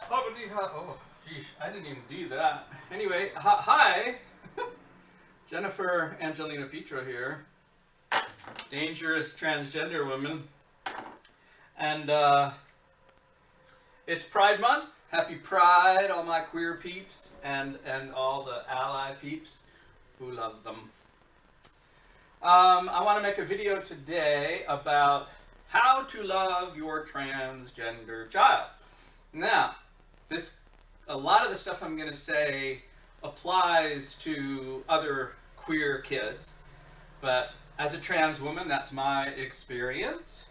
Oh, geez, I didn't even do that. Anyway, hi. Jennifer Angelina Petro here. Dangerous transgender woman. And it's Pride Month. Happy Pride, all my queer peeps and all the ally peeps who love them. I want to make a video today about how to love your transgender child. Now, a lot of the stuff I'm going to say applies to other queer kids, but as a trans woman, that's my experience,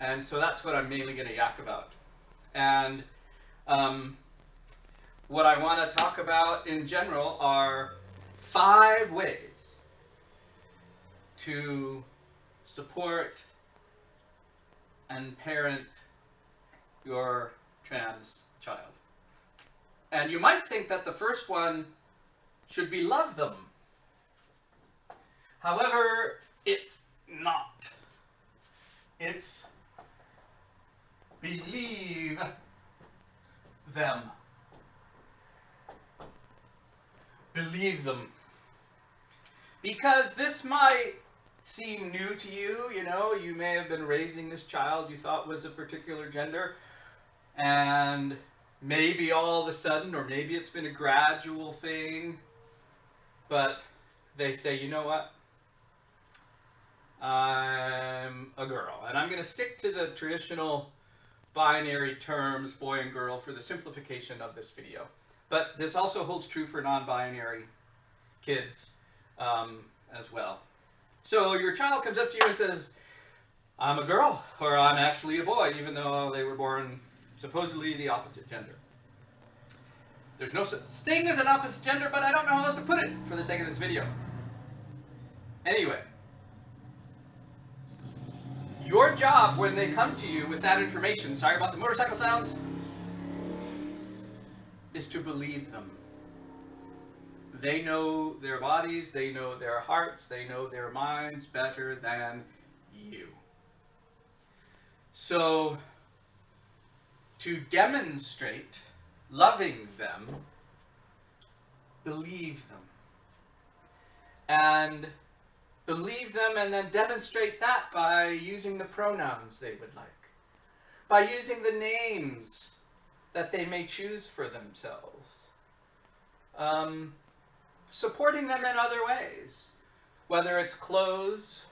and so that's what I'm mainly going to yak about. And what I want to talk about in general are 5 ways to support and parent your trans child. And you might think that the first one should be love them. However, it's not. It's believe them. Believe them. Because this might seem new to you, you know, you may have been raising this child you thought was a particular gender, and maybe all of a sudden, or maybe it's been a gradual thing, but they say, you know what, I'm a girl. And I'm going to stick to the traditional binary terms, boy and girl, for the simplification of this video. But this also holds true for non-binary kids as well. So your child comes up to you and says, I'm a girl, or I'm actually a boy, even though they were born supposedly the opposite gender. There's no such thing as an opposite gender, but I don't know how else to put it for the sake of this video. Anyway, your job when they come to you with that information, sorry about the motorcycle sounds, is to believe them. They know their bodies, they know their hearts, they know their minds better than you. So, to demonstrate loving them, believe them. And believe them and then demonstrate that by using the pronouns they would like, by using the names that they may choose for themselves. Supporting them in other ways, whether it's clothes.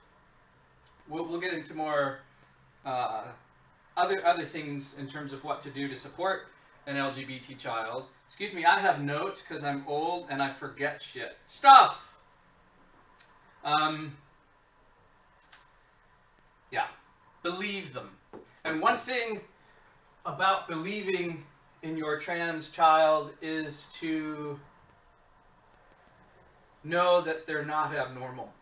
We'll get into more other things in terms of what to do to support an LGBT child. Excuse me, I have notes because I'm old and I forget shit. Stuff! Yeah, believe them. And one thing about believing in your trans child is to know that they're not abnormal.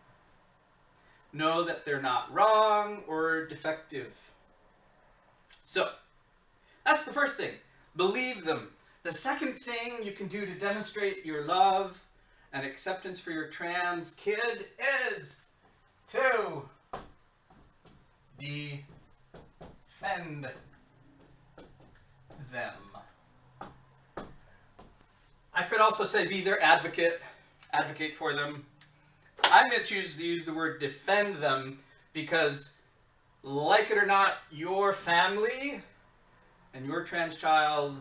Know that they're not wrong or defective. So, that's the first thing. Believe them. The second thing you can do to demonstrate your love and acceptance for your trans kid is to defend them. I could also say be their advocate. Advocate for them. I'm going to choose to use the word defend them because, like it or not, your family and your trans child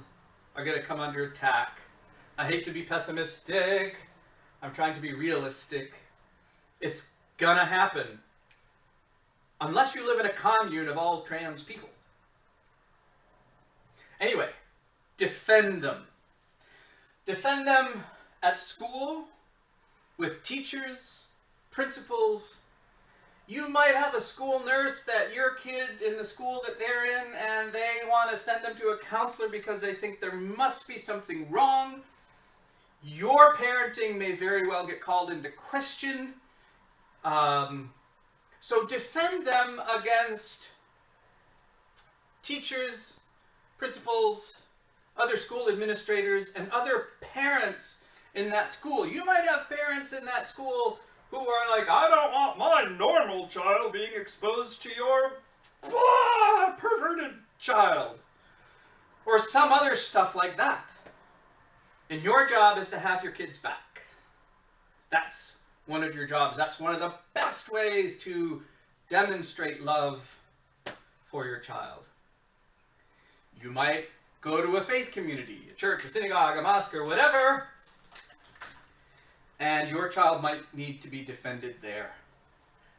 are going to come under attack. I hate to be pessimistic. I'm trying to be realistic. It's going to happen. Unless you live in a commune of all trans people. Anyway, defend them. Defend them at school, with teachers, principals. You might have a school nurse that your kid in the school that they're in, and they want to send them to a counselor because they think there must be something wrong. Your parenting may very well get called into question. So defend them against teachers, principals, other school administrators, and other parents in that school. You might have parents in that school who are like, I don't want my normal child being exposed to your perverted child. or some other stuff like that. And your job is to have your kids back. That's one of your jobs. That's one of the best ways to demonstrate love for your child. You might go to a faith community, a church, a synagogue, a mosque, or whatever, and your child might need to be defended there.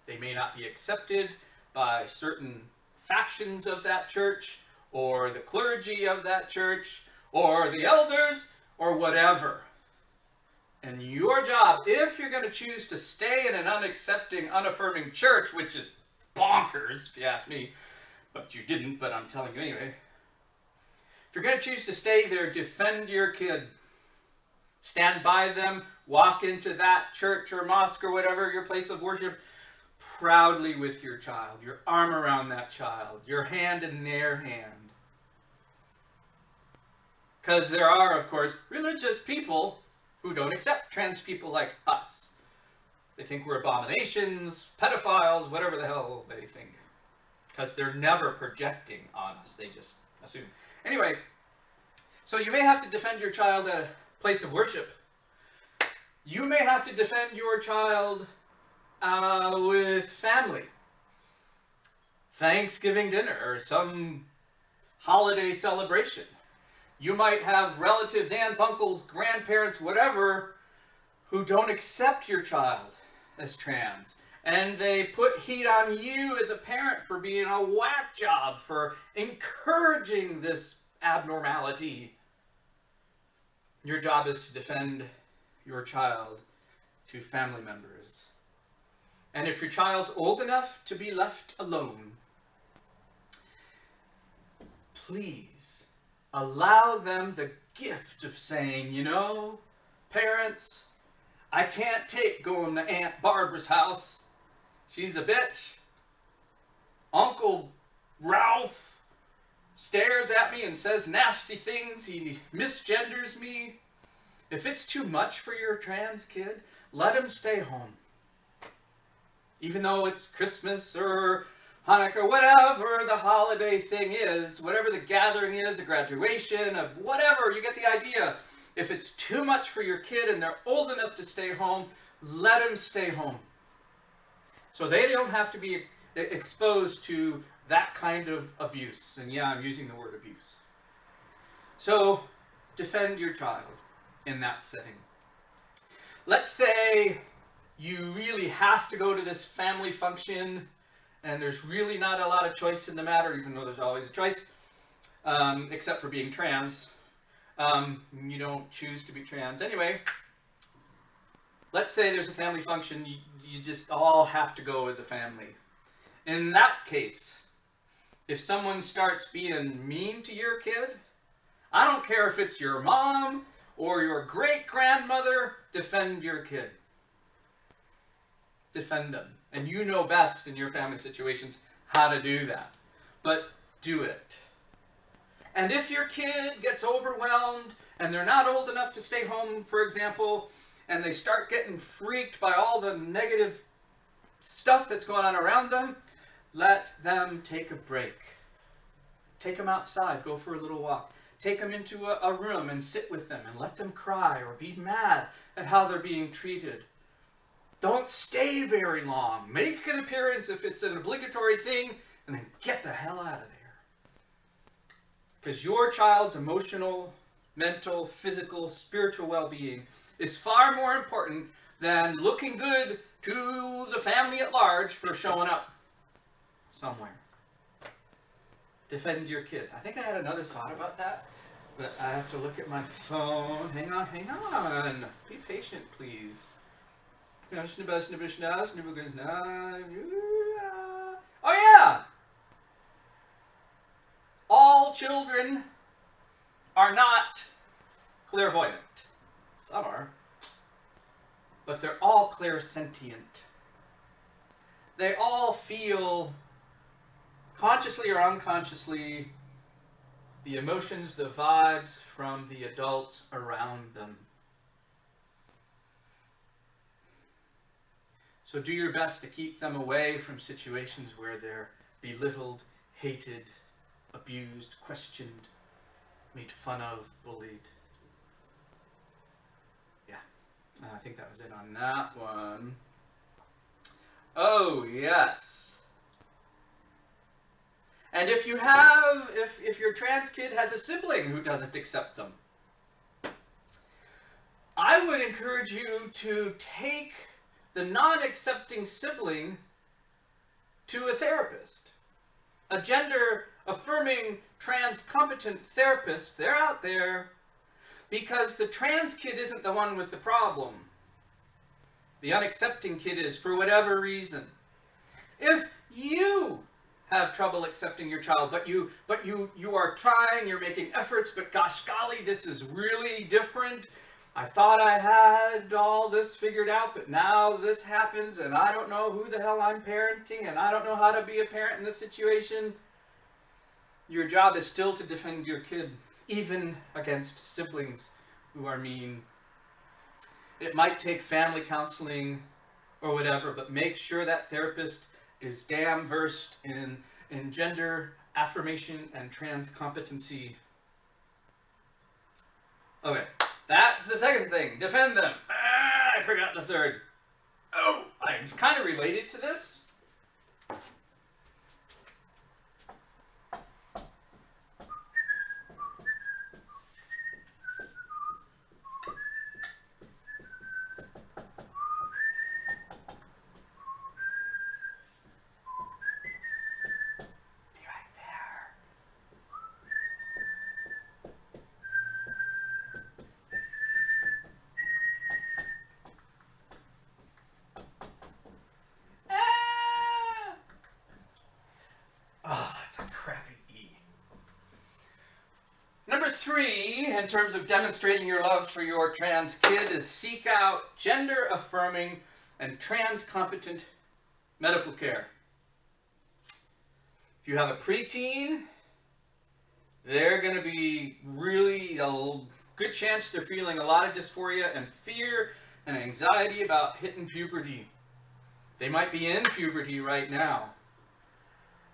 They may not be accepted by certain factions of that church, or the clergy of that church, or the elders, or whatever. And your job, if you're going to choose to stay in an unaccepting, unaffirming church, which is bonkers, if you ask me, but you didn't, but I'm telling you anyway. If you're going to choose to stay there, defend your kid. Stand by them, walk into that church or mosque or whatever, your place of worship, proudly with your child, your arm around that child, your hand in their hand. Because there are, of course, religious people who don't accept trans people like us. They think we're abominations, pedophiles, whatever the hell they think. Because they're never projecting on us. They just assume. Anyway, so you may have to defend your child at a place of worship. You may have to defend your child with family. Thanksgiving dinner or some holiday celebration. You might have relatives, aunts, uncles, grandparents, whatever, who don't accept your child as trans. And they put heat on you as a parent for being a whack job, for encouraging this abnormality. Your job is to defend your child to family members. And if your child's old enough to be left alone, please allow them the gift of saying, you know, parents, I can't take going to Aunt Barbara's house. She's a bitch. Uncle Ralph stares at me and says nasty things. He misgenders me. If it's too much for your trans kid, let him stay home. Even though it's Christmas or Hanukkah, whatever the holiday thing is, whatever the gathering is, a graduation, of whatever, you get the idea. If it's too much for your kid and they're old enough to stay home, let them stay home. So they don't have to be exposed to that kind of abuse. And yeah, I'm using the word abuse. So defend your child in that setting. Let's say you really have to go to this family function and there's really not a lot of choice in the matter, even though there's always a choice, except for being trans. You don't choose to be trans. Anyway, let's say there's a family function, you just all have to go as a family. In that case, if someone starts being mean to your kid, I don't care if it's your mom or your great-grandmother, defend your kid. Defend them. And you know best in your family situations how to do that. But do it. And if your kid gets overwhelmed and they're not old enough to stay home, for example, and they start getting freaked by all the negative stuff that's going on around them, let them take a break. Take them outside, go for a little walk. Take them into a room and sit with them and let them cry or be mad at how they're being treated. Don't stay very long. Make an appearance if it's an obligatory thing, and then get the hell out of there. Because your child's emotional, mental, physical, spiritual well-being is far more important than looking good to the family at large for showing up somewhere. Defend your kid. I think I had another thought about that, but I have to look at my phone. Hang on. Be patient, please. Oh yeah! All children are not clairvoyant. Some are. But they're all clairsentient. They all feel, consciously or unconsciously, the emotions, the vibes from the adults around them. So do your best to keep them away from situations where they're belittled, hated, abused, questioned. made fun of, bullied. Yeah, I think that was it on that one. Oh, yes. And if you have, if your trans kid has a sibling who doesn't accept them, I would encourage you to take the non-accepting sibling to a therapist. A gender-affirming, trans-competent therapist. They're out there because the trans kid isn't the one with the problem. The unaccepting kid is, for whatever reason. If you have trouble accepting your child, but you are trying, you're making efforts, but gosh golly, this is really different. I thought I had all this figured out, but now this happens, and I don't know who the hell I'm parenting, and I don't know how to be a parent in this situation. Your job is still to defend your kid, even against siblings who are mean. It might take family counseling or whatever, but make sure that therapist is damn versed in gender affirmation and trans competency. Okay, that's the second thing. Defend them. I forgot the third. Oh, it's kind of related to this. Number 3, in terms of demonstrating your love for your trans kid, is seek out gender-affirming and trans-competent medical care. If you have a preteen, they're going to be really a good chance they're feeling a lot of dysphoria and fear and anxiety about hitting puberty. They might be in puberty right now.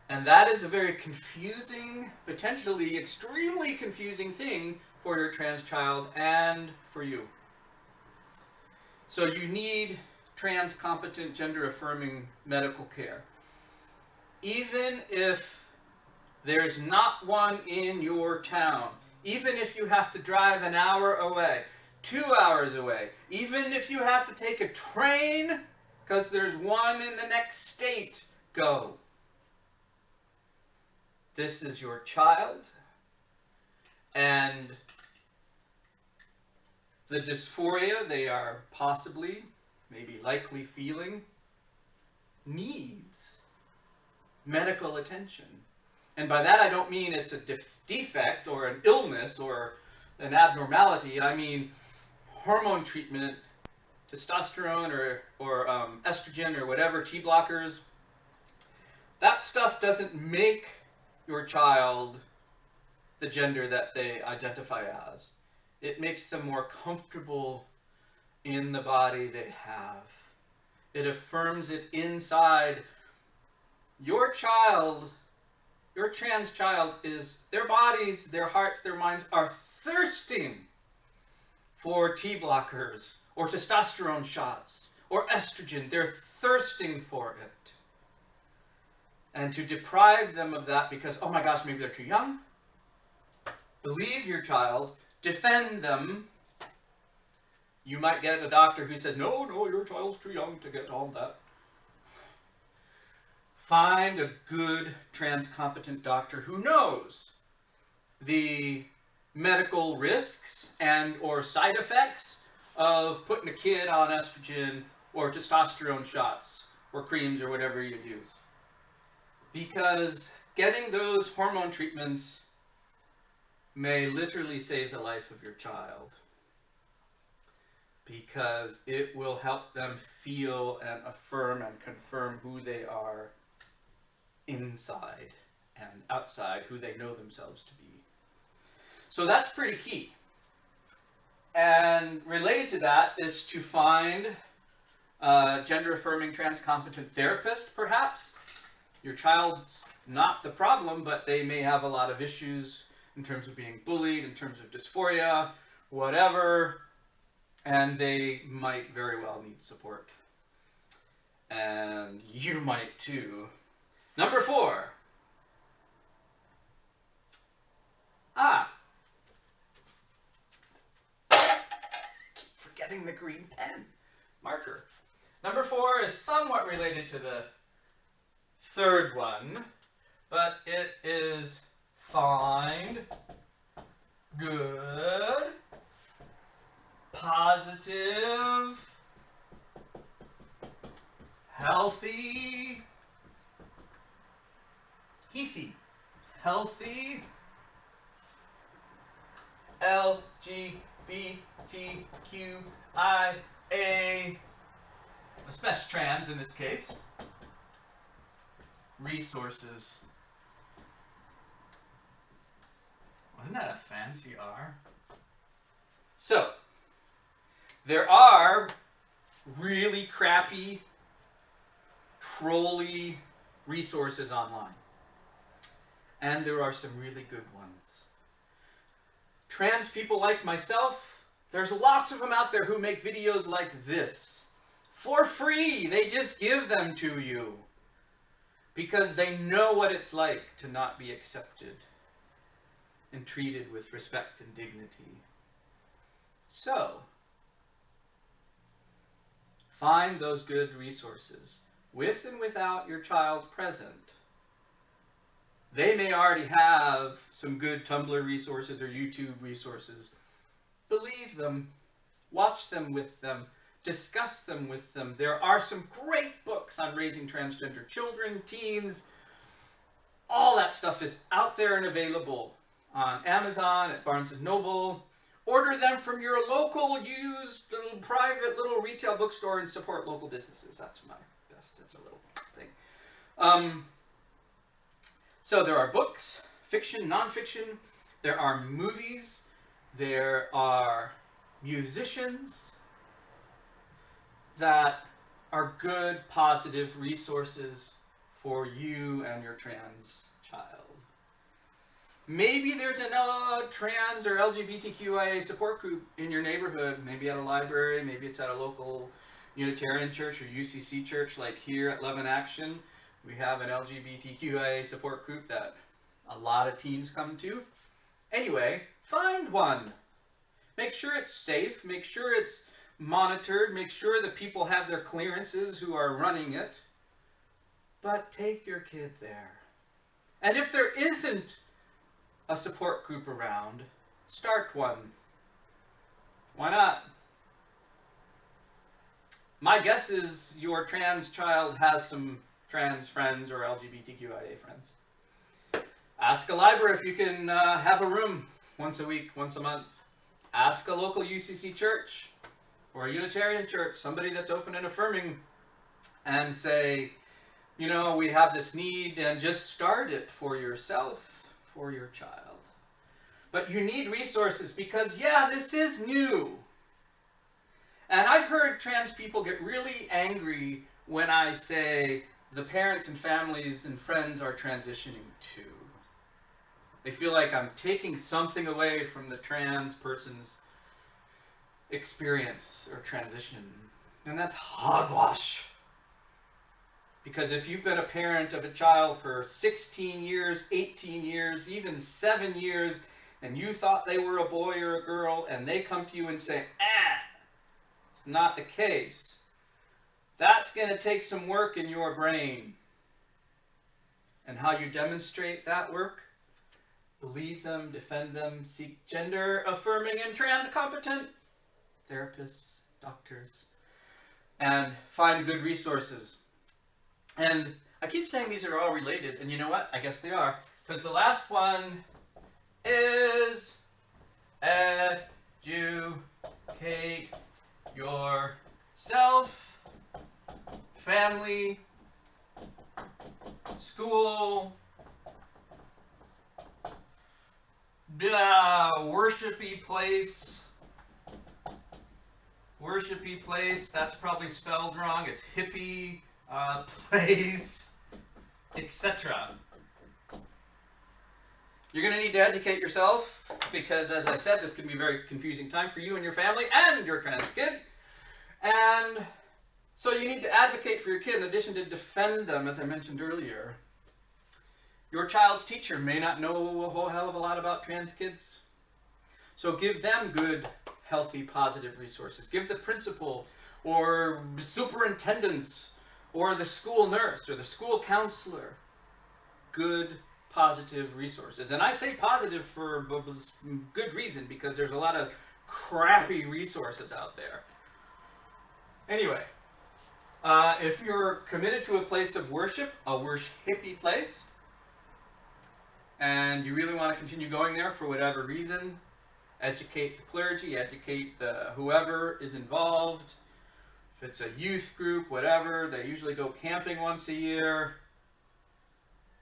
And that is a very confusing, potentially extremely confusing thing for your trans child and for you. So you need trans-competent, gender-affirming medical care. Even if there's not one in your town, even if you have to drive an hour away, 2 hours away, even if you have to take a train because there's one in the next state, go. This is your child, and the dysphoria they are possibly, maybe likely feeling, needs medical attention. And by that I don't mean it's a defect or an illness or an abnormality. I mean hormone treatment, testosterone or estrogen or whatever, T blockers. That stuff doesn't make your child the gender that they identify as. It makes them more comfortable in the body they have. It affirms it inside. Your child, your trans child, is, their bodies, their hearts, their minds are thirsting for T blockers or testosterone shots or estrogen. They're thirsting for it. And to deprive them of that because, oh my gosh, maybe they're too young. Believe your child. Defend them. You might get a doctor who says, no, your child's too young to get all that. Find a good trans-competent doctor who knows the medical risks and or side effects of putting a kid on estrogen or testosterone shots or creams or whatever you use. Because getting those hormone treatments may literally save the life of your child. Because it will help them feel and affirm and confirm who they are inside and outside, who they know themselves to be. So that's pretty key. And related to that is to find a gender-affirming, trans-competent therapist, perhaps. Your child's not the problem, but they may have a lot of issues in terms of being bullied, in terms of dysphoria, whatever, and they might very well need support. And you might too. Number 4. Keep forgetting the green pen marker. Number 4 is somewhat related to the third one, but it is find good, positive, healthy, healthy, LGBTQIA, especially trans in this case, resources. Wasn't that a fancy R? So, there are really crappy, trolly resources online. And there are some really good ones. Trans people like myself, there's lots of them out there who make videos like this. For free! They just give them to you. Because they know what it's like to not be accepted and treated with respect and dignity. So, find those good resources, with and without your child present. They may already have some good Tumblr resources or YouTube resources. Believe them, watch them with them, discuss them with them. There are some great books on raising transgender children, teens. All that stuff is out there and available on Amazon, at Barnes & Noble. Order them from your local used little private little retail bookstore and support local businesses. That's my best. That's a little thing. So there are books, fiction, nonfiction. There are movies. There are musicians that are good, positive resources for you and your trans child. Maybe there's an trans or LGBTQIA support group in your neighborhood, maybe at a library, maybe it's at a local Unitarian church or UCC church, like here at Love in Action. We have an LGBTQIA support group that a lot of teens come to. Anyway, find one. Make sure it's safe, make sure it's monitored, make sure that people have their clearances who are running it. But take your kid there. And if there isn't a support group around, start one. Why not? My guess is your trans child has some trans friends or LGBTQIA friends. Ask a library if you can have a room once a week, once a month. Ask a local UCC church or a Unitarian church, somebody that's open and affirming, and say, you know, we have this need, and just start it for yourself, for your child. But you need resources because, yeah, this is new. And I've heard trans people get really angry when I say the parents and families and friends are transitioning too. They feel like I'm taking something away from the trans person's experience or transition. And that's hogwash. Because if you've been a parent of a child for 16 years, 18 years, even 7 years, and you thought they were a boy or a girl, and they come to you and say, it's not the case, that's going to take some work in your brain. And how you demonstrate that work? Believe them, defend them, seek gender-affirming and trans-competent therapists, doctors, and find good resources. And I keep saying these are all related, and you know what? I guess they are. Because the last one is educate yourself, family, school, worshipy place. Worshipy place, that's probably spelled wrong. It's hippie place, etc. You're going to need to educate yourself because, as I said, this can be a very confusing time for you and your family and your trans kid. And so you need to advocate for your kid in addition to defend them, as I mentioned earlier. Your child's teacher may not know a whole hell of a lot about trans kids. So give them good, healthy, positive resources. Give the principal or superintendents or the school nurse or the school counselor good, positive resources. And I say positive for good reason, because there's a lot of crappy resources out there. Anyway, if you're committed to a place of worship, a worshipy place, and you really want to continue going there for whatever reason, educate the clergy, educate the whoever is involved. If it's a youth group, whatever, they usually go camping once a year.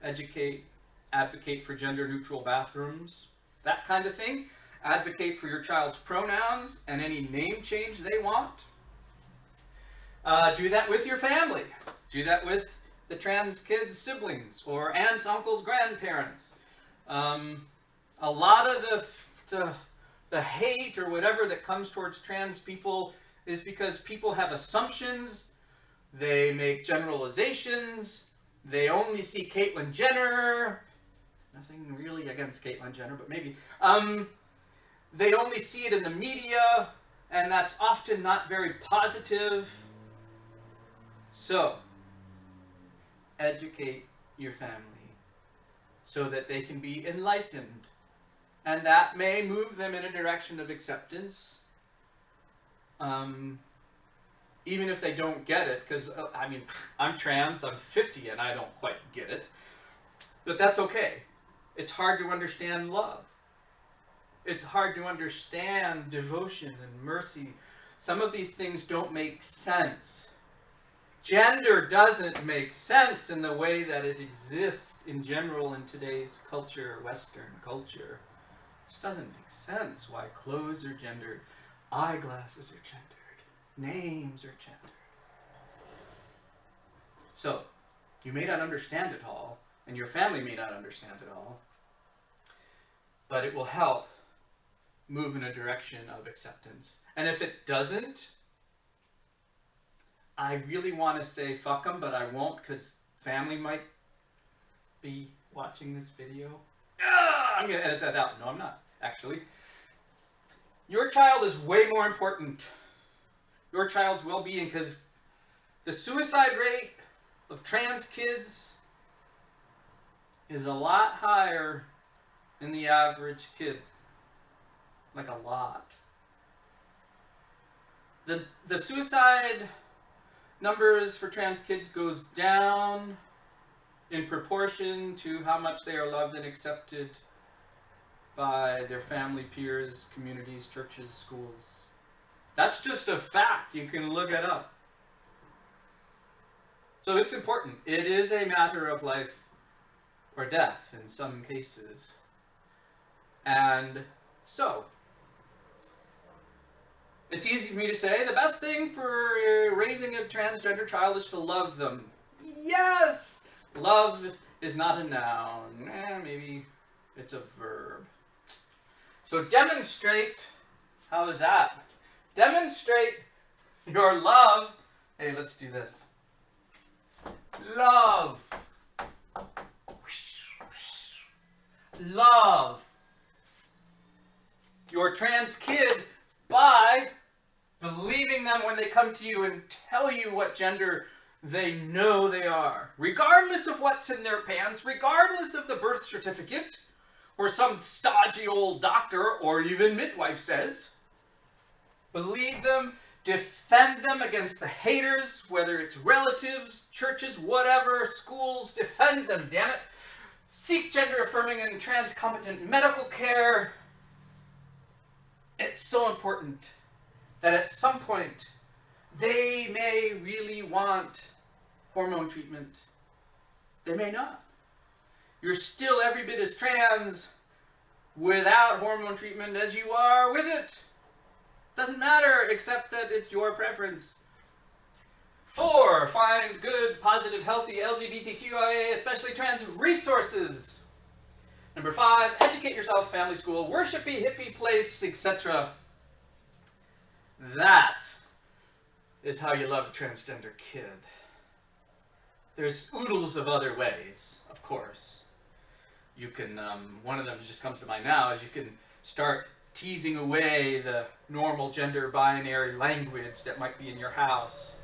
Educate, advocate for gender-neutral bathrooms, that kind of thing. Advocate for your child's pronouns and any name change they want. Do that with your family. Do that with the trans kids' siblings or aunts, uncles, grandparents. A lot of the hate or whatever that comes towards trans people is because people have assumptions, they make generalizations, they only see Caitlyn Jenner. Nothing really against Caitlyn Jenner, but maybe. They only see it in the media, and that's often not very positive. So, educate your family so that they can be enlightened. And that may move them in a direction of acceptance. Even if they don't get it, because, I mean, I'm trans, I'm 50, and I don't quite get it. But that's okay. It's hard to understand love. It's hard to understand devotion and mercy. Some of these things don't make sense. Gender doesn't make sense in the way that it exists in general in today's culture, Western culture. It just doesn't make sense why clothes are gendered, eyeglasses are gendered, names are gendered. So, you may not understand it all, and your family may not understand it all, but it will help move in a direction of acceptance. And if it doesn't, I really want to say fuck them, but I won't, because family might be watching this video. I'm going to edit that out. No, I'm not, actually. Your child is way more important. Your child's well-being, because the suicide rate of trans kids is a lot higher than the average kid. Like a lot. The suicide numbers for trans kids goes down in proportion to how much they are loved and accepted by their family, peers, communities, churches, schools. That's just a fact. You can look it up. So it's important. It is a matter of life or death in some cases. And so, it's easy for me to say the best thing for raising a transgender child is to love them. Yes! Love is not a noun. Maybe it's a verb. So demonstrate. How is that? Demonstrate your love. Hey, let's do this. Love. Love your trans kid by believing them when they come to you and tell you what gender they know they are, regardless of what's in their pants, regardless of the birth certificate, or some stodgy old doctor or even midwife says. Believe them, defend them against the haters, whether it's relatives, churches, whatever, schools, defend them, damn it. Seek gender-affirming and trans-competent medical care. It's so important that at some point they may really want hormone treatment. They may not. You're still every bit as trans without hormone treatment as you are with it. Doesn't matter, except that it's your preference. 4, find good, positive, healthy LGBTQIA, especially trans resources. Number 5, educate yourself, family, school, worshipy, hippie place, etc. That is how you love a transgender kid. There's oodles of other ways, of course. You can, one of them just comes to mind now, is you can start teasing away the normal gender binary language that might be in your house.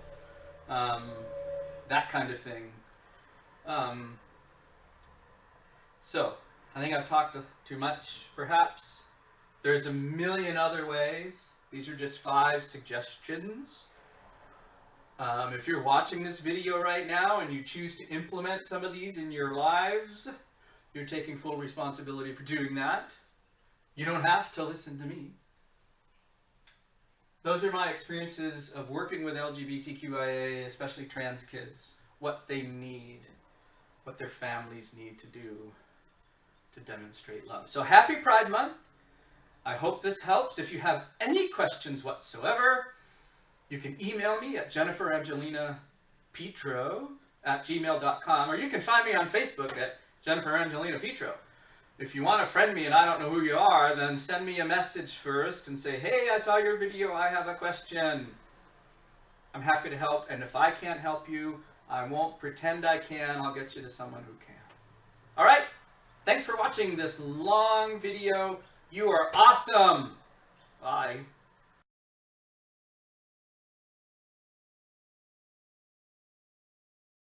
That kind of thing. So, I think I've talked too much, perhaps. There's a million other ways. These are just 5 suggestions. If you're watching this video right now and you choose to implement some of these in your lives, you're taking full responsibility for doing that. You don't have to listen to me. Those are my experiences of working with LGBTQIA, especially trans kids, what they need, what their families need to do to demonstrate love. So happy Pride Month. I hope this helps. If you have any questions whatsoever, you can email me at jenniferangelinapetro@gmail.com, or you can find me on Facebook at jenniferangelinapetro. If you want to friend me and I don't know who you are, then send me a message first and say, hey, I saw your video, I have a question. I'm happy to help, and if I can't help you, I won't pretend I can. I'll get you to someone who can. All right, thanks for watching this long video. You are awesome. Bye.